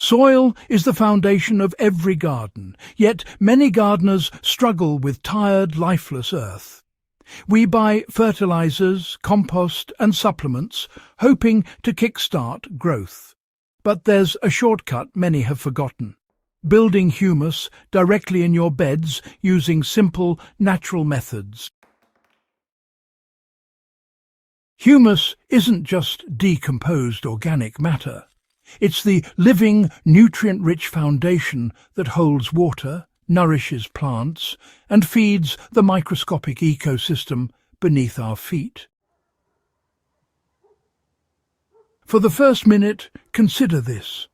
Soil is the foundation of every garden, yet many gardeners struggle with tired, lifeless earth. We buy fertilizers, compost and supplements, hoping to kickstart growth. But there's a shortcut many have forgotten: building humus directly in your beds using simple, natural methods. Humus isn't just decomposed organic matter. It's the living, nutrient-rich foundation that holds water, nourishes plants, and feeds the microscopic ecosystem beneath our feet. For the first minute, consider this.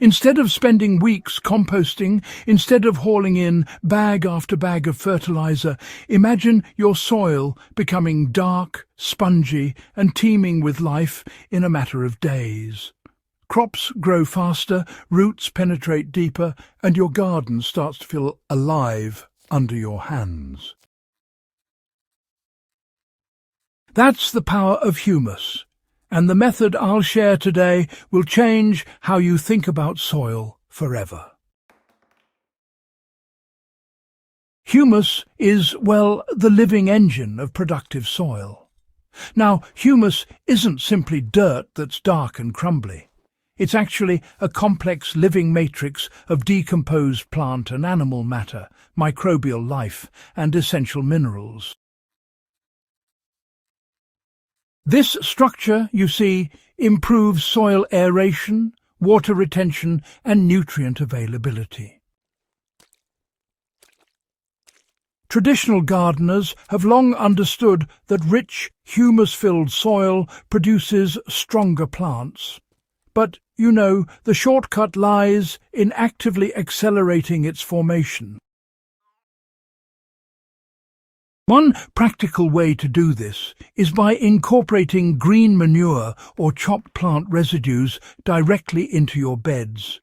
Instead of spending weeks composting, instead of hauling in bag after bag of fertilizer, imagine your soil becoming dark, spongy, and teeming with life in a matter of days. Crops grow faster, roots penetrate deeper, and your garden starts to feel alive under your hands. That's the power of humus, and the method I'll share today will change how you think about soil forever. Humus is, well, the living engine of productive soil. Now, humus isn't simply dirt that's dark and crumbly. It's actually a complex living matrix of decomposed plant and animal matter, microbial life, and essential minerals. This structure, you see, improves soil aeration, water retention, and nutrient availability. Traditional gardeners have long understood that rich, humus-filled soil produces stronger plants. But, you know, the shortcut lies in actively accelerating its formation. One practical way to do this is by incorporating green manure or chopped plant residues directly into your beds.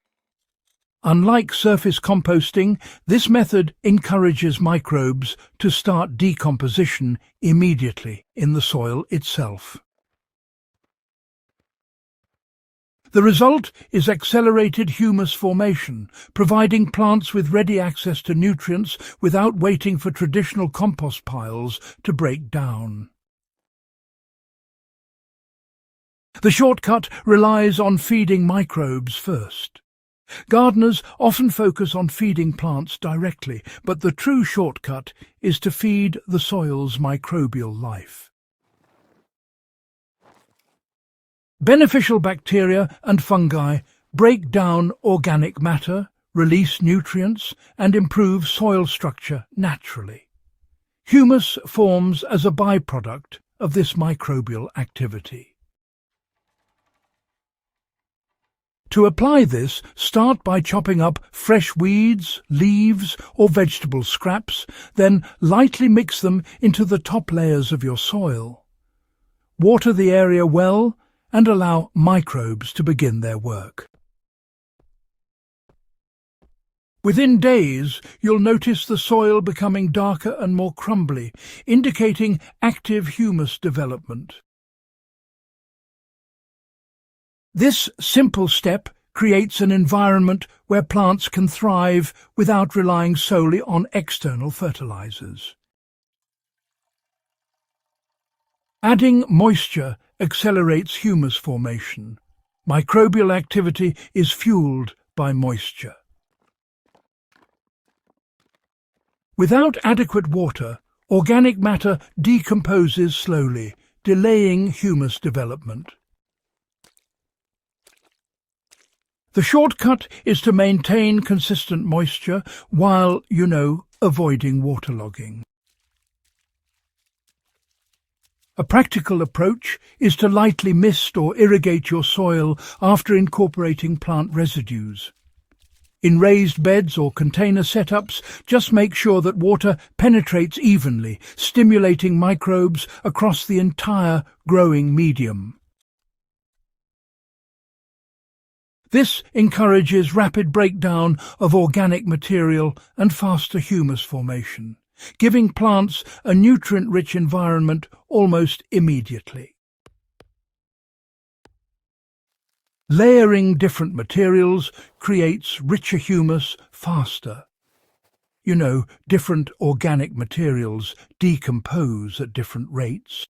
Unlike surface composting, this method encourages microbes to start decomposition immediately in the soil itself. The result is accelerated humus formation, providing plants with ready access to nutrients without waiting for traditional compost piles to break down. The shortcut relies on feeding microbes first. Gardeners often focus on feeding plants directly, but the true shortcut is to feed the soil's microbial life. Beneficial bacteria and fungi break down organic matter, release nutrients, and improve soil structure naturally. Humus forms as a byproduct of this microbial activity. To apply this, start by chopping up fresh weeds, leaves, or vegetable scraps, then lightly mix them into the top layers of your soil. Water the area well and allow microbes to begin their work. Within days, you'll notice the soil becoming darker and more crumbly, indicating active humus development. This simple step creates an environment where plants can thrive without relying solely on external fertilizers. Adding moisture accelerates humus formation. Microbial activity is fueled by moisture. Without adequate water, organic matter decomposes slowly, delaying humus development. The shortcut is to maintain consistent moisture while, avoiding waterlogging. A practical approach is to lightly mist or irrigate your soil after incorporating plant residues. In raised beds or container setups, just make sure that water penetrates evenly, stimulating microbes across the entire growing medium. This encourages rapid breakdown of organic material and faster humus formation, giving plants a nutrient-rich environment almost immediately. Layering different materials creates richer humus faster. Different organic materials decompose at different rates.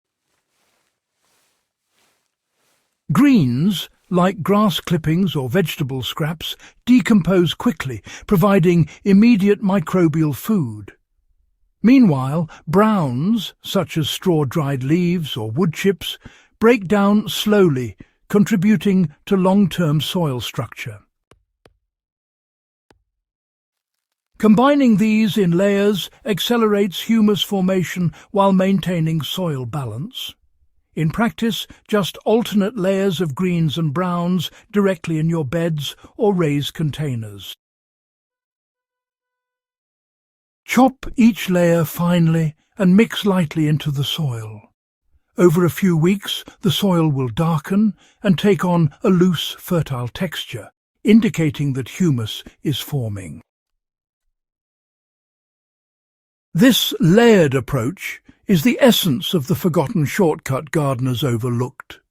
Greens, like grass clippings or vegetable scraps, decompose quickly, providing immediate microbial food. Meanwhile, browns, such as straw-dried leaves or wood chips, break down slowly, contributing to long-term soil structure. Combining these in layers accelerates humus formation while maintaining soil balance. In practice, just alternate layers of greens and browns directly in your beds or raised containers. Chop each layer finely and mix lightly into the soil. Over a few weeks, the soil will darken and take on a loose, fertile texture, indicating that humus is forming. This layered approach is the essence of the forgotten shortcut gardeners overlooked.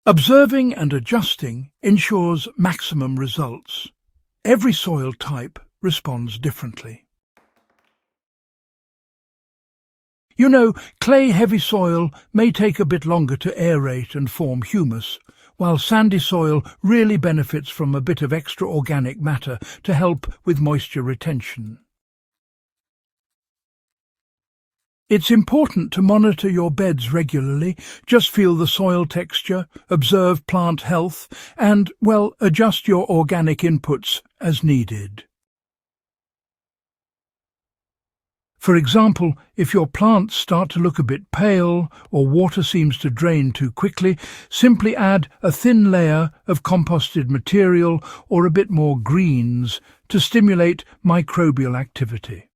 Observing and adjusting ensures maximum results. Every soil type responds differently. Clay-heavy soil may take a bit longer to aerate and form humus, while sandy soil really benefits from a bit of extra organic matter to help with moisture retention. It's important to monitor your beds regularly, just feel the soil texture, observe plant health, and, adjust your organic inputs as needed. For example, if your plants start to look a bit pale or water seems to drain too quickly, simply add a thin layer of composted material or a bit more greens to stimulate microbial activity.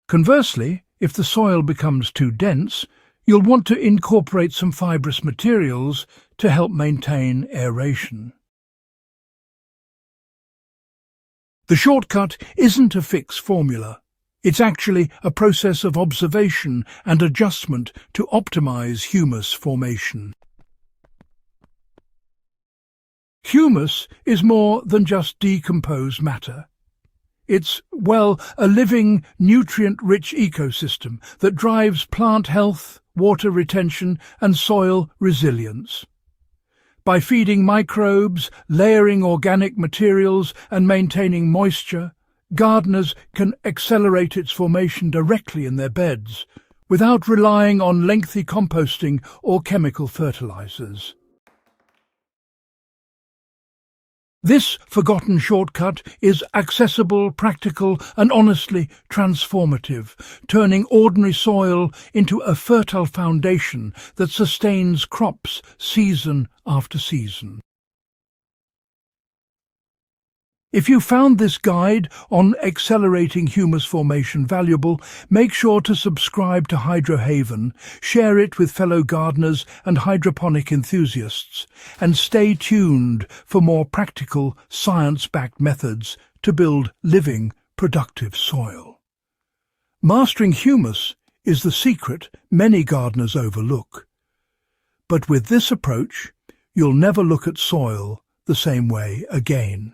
Conversely, if the soil becomes too dense, you'll want to incorporate some fibrous materials to help maintain aeration. The shortcut isn't a fixed formula. It's actually a process of observation and adjustment to optimize humus formation. Humus is more than just decomposed matter. It's, a living, nutrient-rich ecosystem that drives plant health, water retention, and soil resilience. By feeding microbes, layering organic materials, and maintaining moisture, gardeners can accelerate its formation directly in their beds, without relying on lengthy composting or chemical fertilizers. This forgotten shortcut is accessible, practical, and honestly transformative, turning ordinary soil into a fertile foundation that sustains crops season after season. If you found this guide on accelerating humus formation valuable, make sure to subscribe to HydroHaven, share it with fellow gardeners and hydroponic enthusiasts, and stay tuned for more practical, science-backed methods to build living, productive soil. Mastering humus is the secret many gardeners overlook. But with this approach, you'll never look at soil the same way again.